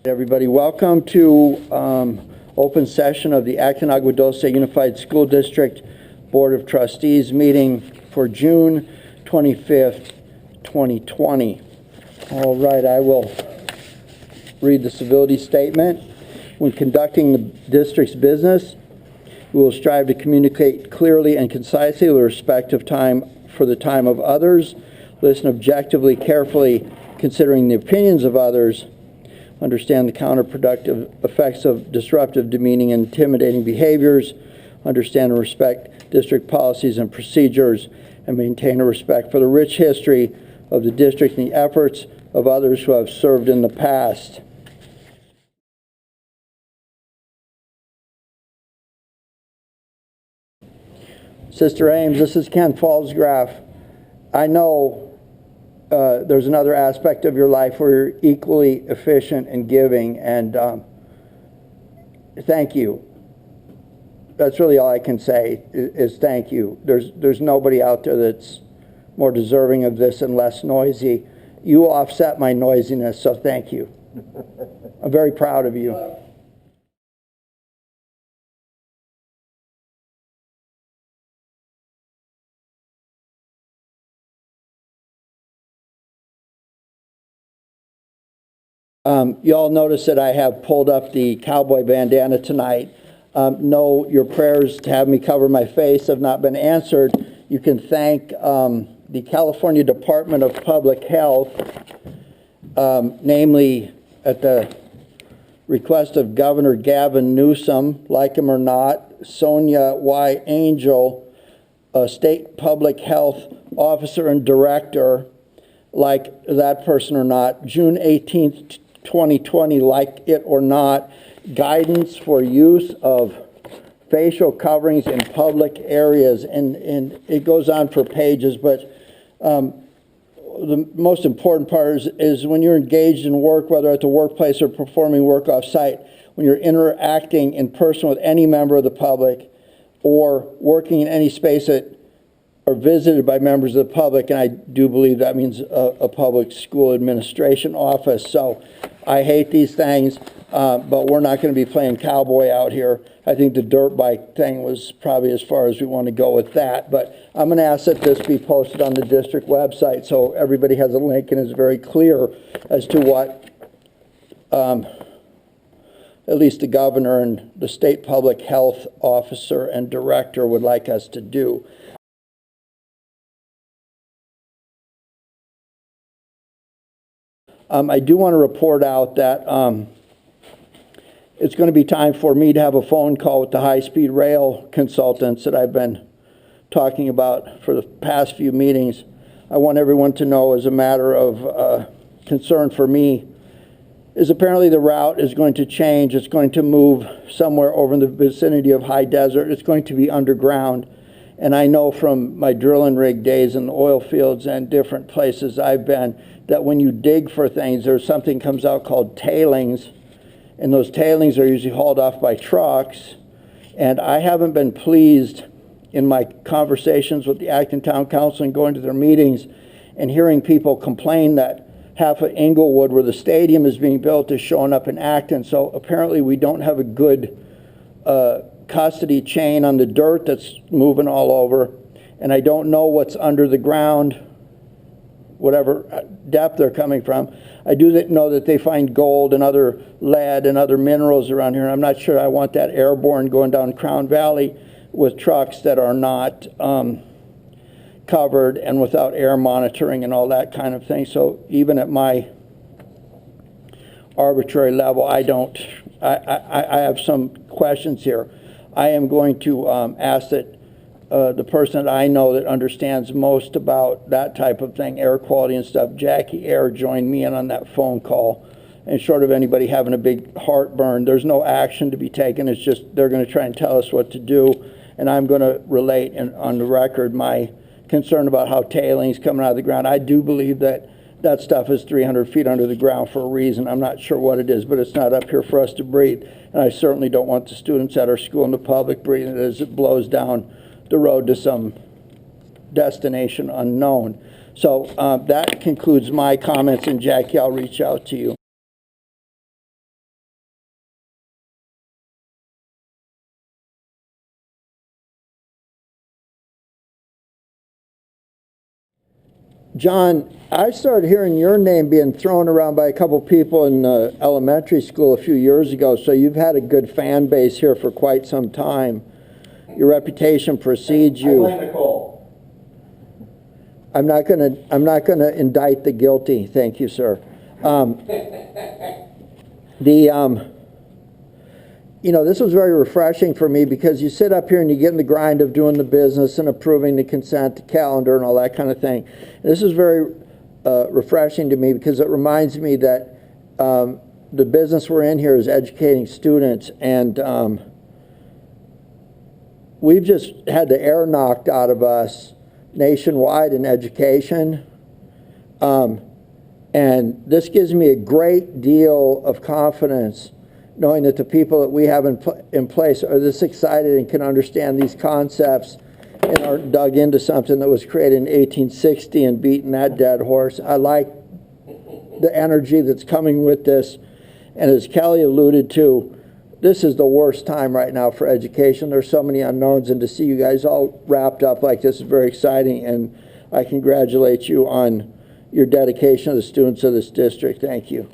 Everybody, welcome to open session of the Acton Agua Dulce Unified School District Board of Trustees meeting for June 25th, 2020. All right, I will read the civility statement. When conducting the district's business, we will strive to communicate clearly and concisely with respect of time for the time of others, listen objectively, carefully, considering the opinions of others, understand the counterproductive effects of disruptive, demeaning, and intimidating behaviors, understand and respect district policies and procedures, and maintain a respect for the rich history of the district and the efforts of others who have served in the past. Sister Ames, this is Ken Pfalzgraf. I know there's another aspect of your life where you're equally efficient in giving, and thank you. That's really all I can say is thank you. There's nobody out there that's more deserving of this and less noisy. You offset my noisiness, so thank you. I'm very proud of you. You all notice that I have pulled up the cowboy bandana tonight. No, your prayers to have me cover my face have not been answered. You can thank the California Department of Public Health, namely at the request of Governor Gavin Newsom, like him or not, Sonia Y. Angel, a state public health officer and director, like that person or not, June 18th, 2020, like it or not, guidance for use of facial coverings in public areas, and it goes on for pages, but the most important part is when you're engaged in work, whether at the workplace or performing work off-site, when you're interacting in person with any member of the public or working in any space that are visited by members of the public, and I do believe that means a public school administration office. So I hate these things, but we're not going to be playing cowboy out here. I think the dirt bike thing was probably as far as we want to go with that. But I'm going to ask that this be posted on the district website so everybody has a link and is very clear as to what at least the governor and the state public health officer and director would like us to do. I do want to report out that it's going to be time for me to have a phone call with the high-speed rail consultants that I've been talking about for the past few meetings. I want everyone to know, as a matter of concern for me, is apparently the route is going to change. It's going to move somewhere over in the vicinity of high desert. It's going to be underground. And I know from my drilling rig days in the oil fields and different places I've been that when you dig for things, there's something comes out called tailings, and those tailings are usually hauled off by trucks. And I haven't been pleased in my conversations with the Acton Town Council and going to their meetings and hearing people complain that half of Inglewood, where the stadium is being built, is showing up in Acton. So apparently we don't have a good custody chain on the dirt that's moving all over, and I don't know what's under the ground, whatever depth they're coming from. I do know that they find gold and other lead and other minerals around here, and I'm not sure I want that airborne going down Crown Valley with trucks that are not covered and without air monitoring and all that kind of thing. So even at my arbitrary level, I have some questions here. I am going to ask that the person that I know that understands most about that type of thing, air quality and stuff, Jackie Air, join me in on that phone call. And short of anybody having a big heartburn, there's no action to be taken. It's just they're going to try and tell us what to do. And I'm going to relate on the record my concern about how tailings coming out of the ground. I do believe that that stuff is 300 feet under the ground for a reason. I'm not sure what it is, but it's not up here for us to breathe. And I certainly don't want the students at our school and the public breathing it as it blows down the road to some destination unknown. So that concludes my comments, and Jackie, I'll reach out to you. John, I started hearing your name being thrown around by a couple people in elementary school a few years ago, so you've had a good fan base here for quite some time. Your reputation precedes you. I blame Nicole. I'm not gonna indict the guilty. Thank you, sir. You know, this was very refreshing for me because you sit up here and you get in the grind of doing the business and approving the consent calendar and all that kind of thing. And this is very refreshing to me because it reminds me that the business we're in here is educating students, and we've just had the air knocked out of us nationwide in education. And this gives me a great deal of confidence knowing that the people that we have in place are this excited and can understand these concepts and aren't dug into something that was created in 1860 and beating that dead horse. I like the energy that's coming with this. And as Kelly alluded to, this is the worst time right now for education. There's so many unknowns, and to see you guys all wrapped up like this is very exciting, and I congratulate you on your dedication to the students of this district. Thank you.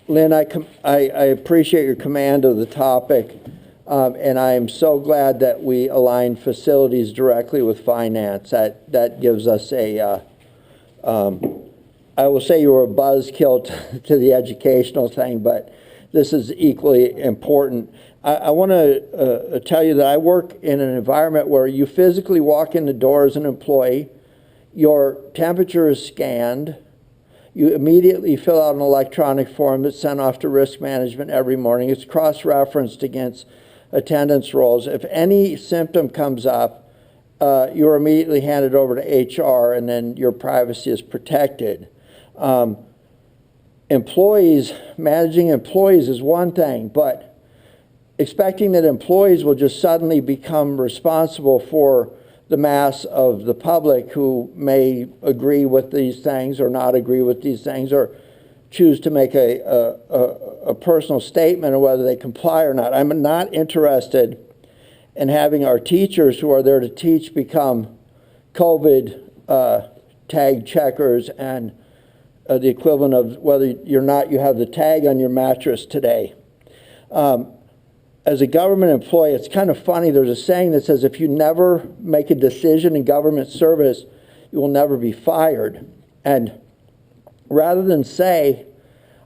Lynn, I appreciate your command of the topic, and I am so glad that we align facilities directly with finance. That gives us a, I will say you were a buzzkill to the educational thing, but this is equally important. I want to tell you that I work in an environment where you physically walk in the door as an employee, your temperature is scanned, you immediately fill out an electronic form that's sent off to risk management every morning. It's cross-referenced against attendance rolls. If any symptom comes up, you're immediately handed over to HR, and then your privacy is protected. Managing employees is one thing, but expecting that employees will just suddenly become responsible for the mass of the public who may agree with these things or not agree with these things or choose to make a personal statement of whether they comply or not. I'm not interested in having our teachers who are there to teach become COVID tag checkers and the equivalent of whether you have the tag on your mattress today. As a government employee, it's kind of funny. There's a saying that says if you never make a decision in government service, you will never be fired. And rather than say,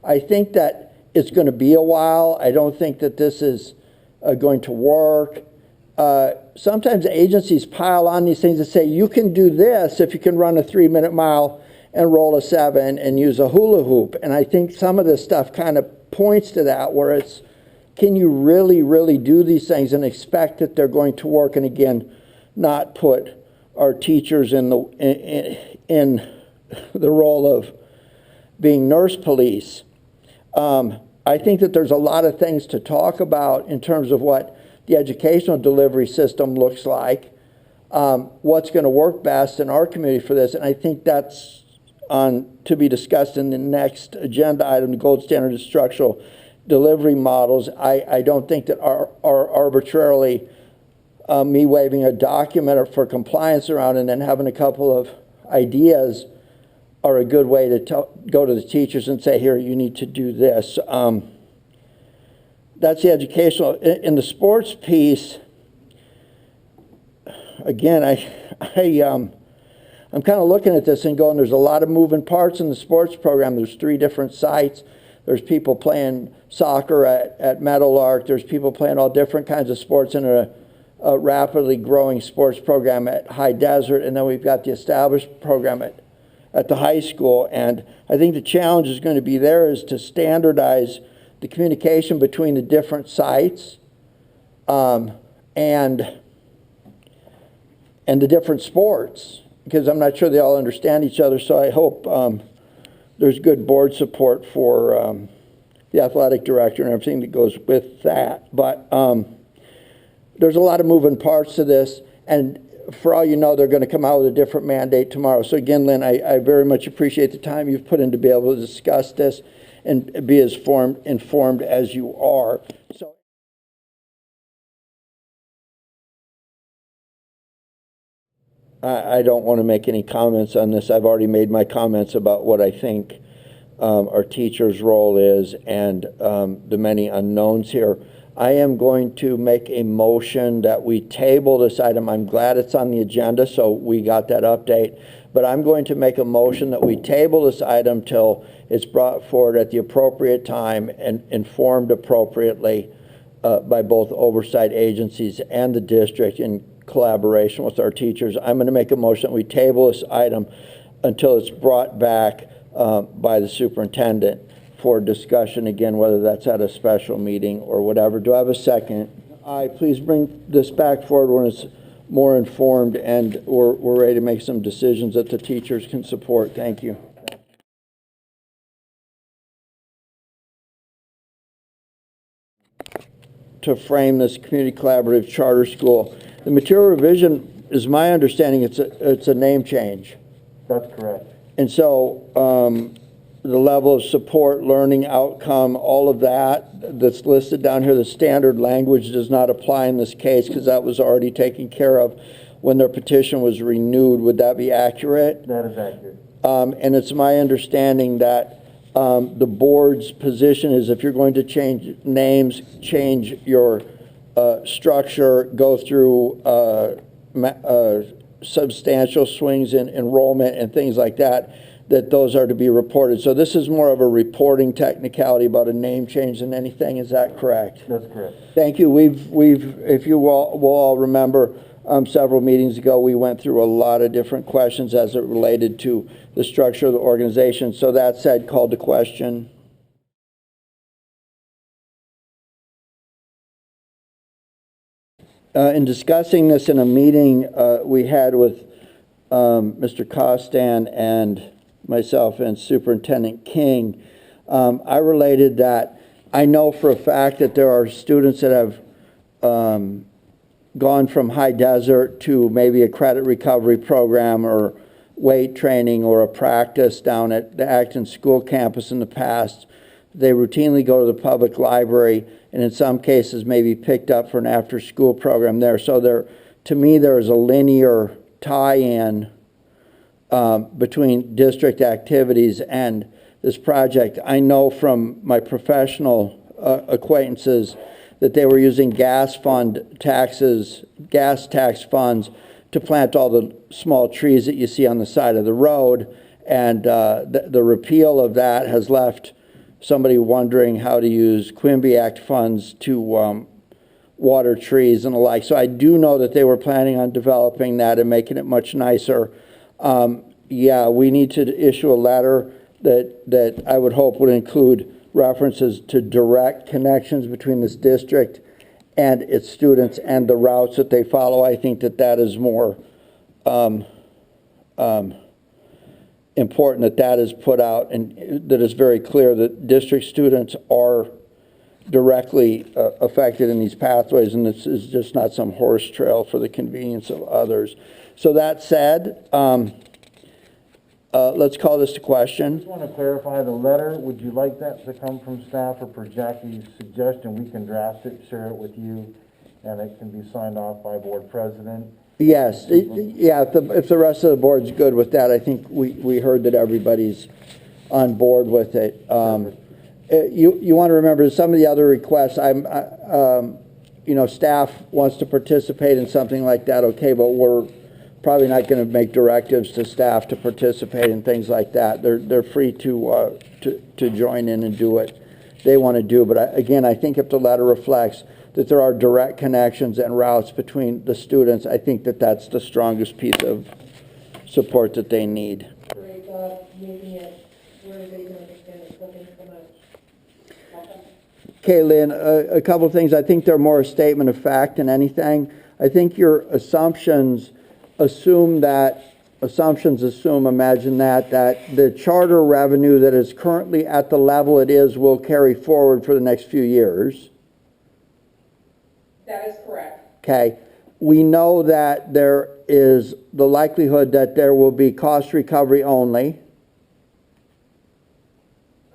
I think that it's going to be a while, I don't think that this is going to work, sometimes agencies pile on these things and say, you can do this if you can run a 3-minute mile and roll a 7 and use a hula hoop. And I think some of this stuff kind of points to that, where it's, can you really, really do these things and expect that they're going to work? And again, not put our teachers in the role of being nurse police. I think that there's a lot of things to talk about in terms of what the educational delivery system looks like, what's going to work best in our community for this. And I think that's to be discussed in the next agenda item, the gold standard of structural delivery models. I don't think that our arbitrarily me waving a document for compliance around and then having a couple of ideas are a good way to go to the teachers and say, here, you need to do this. That's the educational. In the sports piece, again, I'm kind of looking at this and going, there's a lot of moving parts in the sports program. There's 3 different sites. There's people playing soccer at Meadowlark. There's people playing all different kinds of sports in a rapidly growing sports program at High Desert. And then we've got the established program at the high school. And I think the challenge is going to be there is to standardize the communication between the different sites and the different sports, because I'm not sure they all understand each other. So I hope there's good board support for the athletic director and everything that goes with that. But there's a lot of moving parts to this, and for all you know, they're going to come out with a different mandate tomorrow. So again, Lynn, I very much appreciate the time you've put in to be able to discuss this and be as informed as you are. So. I don't want to make any comments on this. I've already made my comments about what I think our teacher's role is and the many unknowns here. I am going to make a motion that we table this item. I'm glad it's on the agenda, so we got that update. But I'm going to make a motion that we table this item till it's brought forward at the appropriate time and informed appropriately by both oversight agencies and the district in collaboration with our teachers. I'm going to make a motion that we table this item until it's brought back by the superintendent for discussion again, whether that's at a special meeting or whatever. Do I have a second? Aye, please bring this back forward when it's more informed and we're ready to make some decisions that the teachers can support. Thank you. To frame this community collaborative charter school, the material revision is my understanding it's a name change. That's correct. And so the level of support, learning outcome, all of that that's listed down here, the standard language does not apply in this case because that was already taken care of when their petition was renewed. Would that be accurate? That is accurate. And it's my understanding that the board's position is if you're going to change names, change your structure, go through substantial swings in enrollment and things like that, that those are to be reported. So this is more of a reporting technicality about a name change than anything. Is that correct? That's correct. Thank you. If you will all remember, several meetings ago, we went through a lot of different questions as it related to the structure of the organization. So that said, called to question. In discussing this in a meeting we had with Mr. Costan and myself and Superintendent King, I related that I know for a fact that there are students that have gone from high desert to maybe a credit recovery program or weight training or a practice down at the Acton school campus in the past. They routinely go to the public library and in some cases maybe picked up for an after-school program there. So there, to me, there is a linear tie-in between district activities and this project. I know from my professional acquaintances that they were using gas tax funds to plant all the small trees that you see on the side of the road, and the repeal of that has left somebody wondering how to use Quimby Act funds to water trees and the like. So I do know that they were planning on developing that and making it much nicer. Yeah, we need to issue a letter that I would hope would include references to direct connections between this district and its students and the routes that they follow. I think that is more important that is put out and that is very clear that district students are directly affected in these pathways, and this is just not some horse trail for the convenience of others. So that said, let's call this to question. I just want to clarify the letter. Would you like that to come from staff or per Jackie's suggestion? We can draft it, share it with you, and it can be signed off by board president. Yes, yeah, if the rest of the board's good with that, I think we heard that everybody's on board with it. You want to remember some of the other requests, staff wants to participate in something like that, okay, but we're probably not going to make directives to staff to participate in things like that. They're free to join in and do what they want to do. But again, I think if the letter reflects that there are direct connections and routes between the students, I think that's the strongest piece of support that they need. Great job making it where they can understand it. So thanks so much. Okay, Lynn, a couple of things. I think they're more a statement of fact than anything. I think your assumptions imagine that the charter revenue that is currently at the level it is will carry forward for the next few years. That is correct. Okay. We know that there is the likelihood that there will be cost recovery only.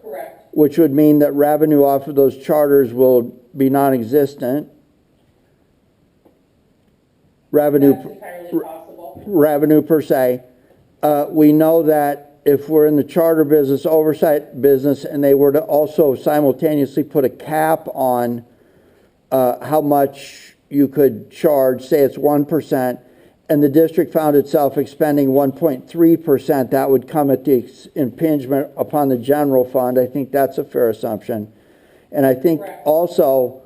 Correct. Which would mean that revenue off of those charters will be non-existent. That's entirely possible. revenue per se. We know that if we're in the charter business, oversight business, and they were to also simultaneously put a cap on how much you could charge, say it's 1%, and the district found itself expending 1.3%, that would come at the impingement upon the general fund. I think that's a fair assumption. And I think also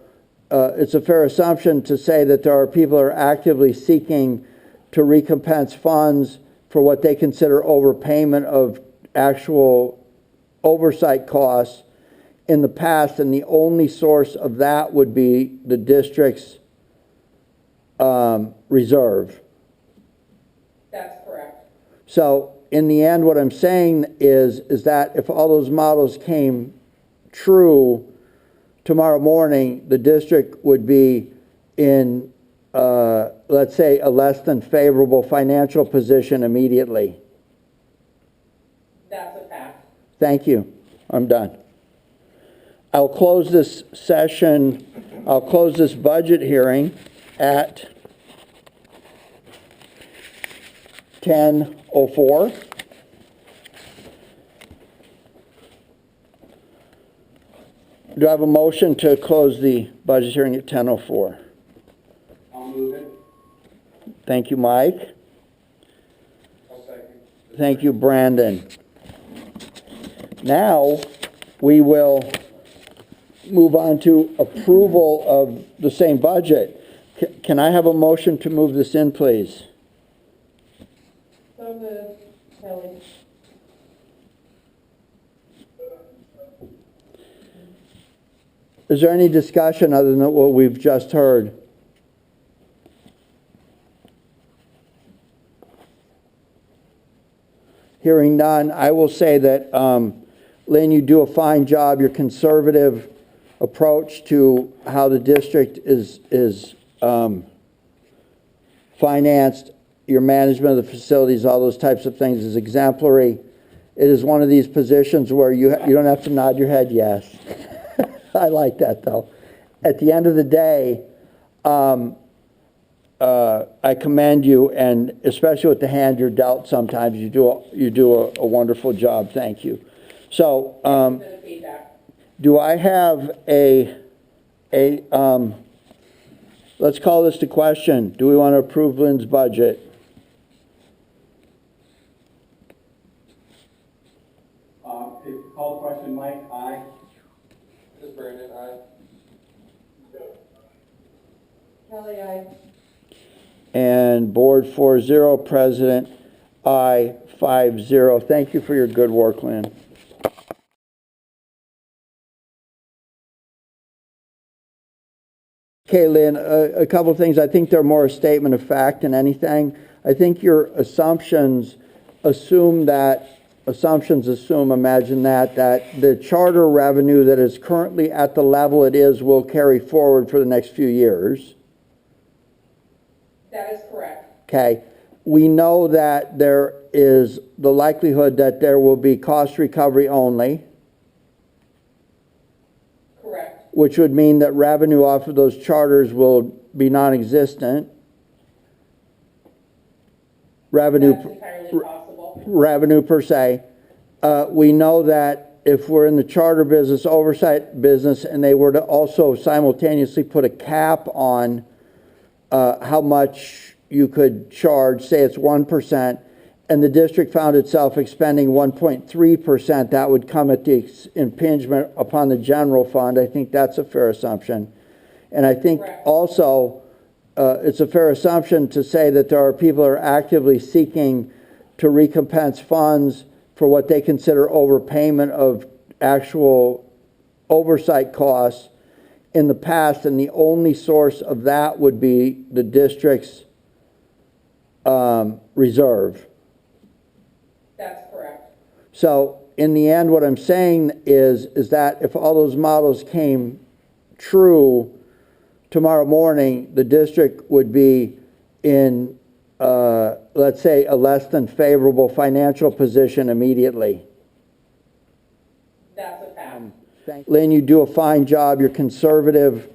it's a fair assumption to say that there are people who are actively seeking to recompense funds for what they consider overpayment of actual oversight costs in the past, and the only source of that would be the district's reserve. That's correct. So in the end, what I'm saying is that if all those models came true tomorrow morning, the district would be in, let's say, a less than favorable financial position immediately. That's a fact. Thank you. I'm done. I'll close this session, I'll close this budget hearing at 10:04. Do I have a motion to close the budget hearing at 10:04? I'll move it. Thank you, Mike. I'll second. Thank you, Brandon. Now, we will move on to approval of the same budget. Can I have a motion to move this in, please? So moved, Kelly. Is there any discussion other than what we've just heard? Hearing none, I will say that, Lynn, you do a fine job. Your conservative approach to how the district is financed, your management of the facilities, all those types of things is exemplary. It is one of these positions where you don't have to nod your head yes. I like that, though. At the end of the day, I commend you, and especially with the hand you're dealt sometimes, you do a wonderful job. Thank you. So, Bit of feedback. do I have let's call this the question. Do we want to approve Lynn's budget? Call the question, Mike, aye. This is Brandon, aye. Kelly, aye. And board 4-0, president, aye 5-0. Thank you for your good work, Lynn. Okay, Lynn, a couple of things. I think they're more a statement of fact than anything. I think your assumptions assume, imagine that the charter revenue that is currently at the level it is will carry forward for the next few years. That is correct. Okay. We know that there is the likelihood that there will be cost recovery only, Correct. which would mean that revenue off of those charters will be non-existent. That's entirely possible. Revenue per se. We know that if we're in the charter business, oversight business, and they were to also simultaneously put a cap on how much you could charge, say it's 1%, and the district found itself expending 1.3%, that would come at the impingement upon the general fund. I think that's a fair assumption. And I think Correct. also it's a fair assumption to say that there are people who are actively seeking to recompense funds for what they consider overpayment of actual oversight costs in the past, and the only source of that would be the district's reserve. That's correct. So in the end, what I'm saying is that if all those models came true tomorrow morning, the district would be in, let's say, a less than favorable financial position immediately. That's a fact. Lynn, you do a fine job. Your conservative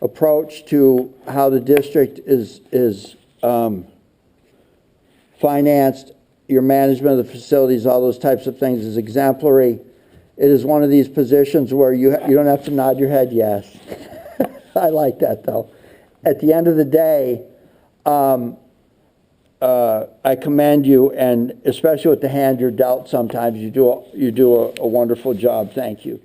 approach to how the district is finance, your management of the facilities, all those types of things is exemplary. It is one of these positions where you don't have to nod your head yes. I like that, though. At the end of the day, I commend you, and especially with the hand you're dealt sometimes, you do a wonderful job. Thank you.